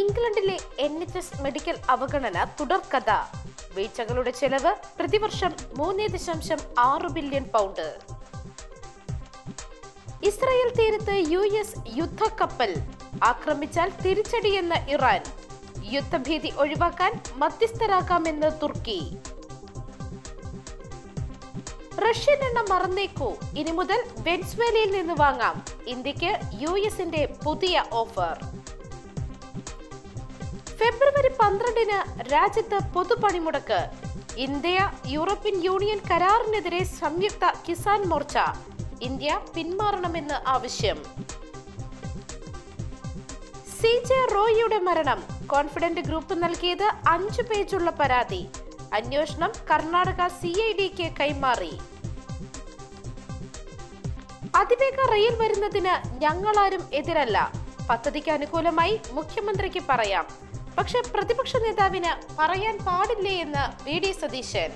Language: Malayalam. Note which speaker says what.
Speaker 1: ഇംഗ്ലണ്ടിലെ NHS മെഡിക്കൽ അവഗണന തുടർക്കഥ. വീഴ്ചകളുടെ ചെലവ് പ്രതിവർഷം 3.6 ബില്യൺ പൗണ്ട്. ഇസ്രായേൽ തീരത്ത് US യുദ്ധക്കപ്പൽ ആക്രമിച്ചാൽ തിരിച്ചടിയെന്ന ഇറാൻ. യുദ്ധഭീതി ഒഴിവാക്കാൻ മധ്യസ്ഥരാകാമെന്ന് തുർക്കി. റഷ്യൻ എണ്ണ മറന്നേക്കൂ, ഇനി മുതൽ വെനസ്വേലയിൽ നിന്ന് വാങ്ങാം. ഇന്ത്യക്ക് US-ന്റെ പുതിയ ഓഫർ. ഫെബ്രുവരി 12-ന് രാജ്യത്ത് പൊതുപണിമുടക്ക്. ഇന്ത്യ യൂറോപ്യൻ യൂണിയൻ കരാറിനെതിരെ സംയുക്ത കിസാൻ മോർച്ച. ഇന്ത്യ പിന്മാറണമെന്ന് ആവശ്യം. CJ റോയിയുടെ മരണം. കോൺഫിഡന്റ് ഗ്രൂപ്പ് നൽകിയത് 5 പേജുള്ള പരാതി. അന്വേഷണം കർണാടക CIDക്ക് കൈമാറി. അതിവേഗ റെയിൽ വരുന്നതിന് ഞങ്ങളാരും എതിരല്ല. പദ്ധതിക്ക് അനുകൂലമായി മുഖ്യമന്ത്രിക്ക് പറയാം. പക്ഷെ പ്രതിപക്ഷ നേതാവിന് പറയാൻ പാടില്ലേ എന്ന് VD സതീശൻ.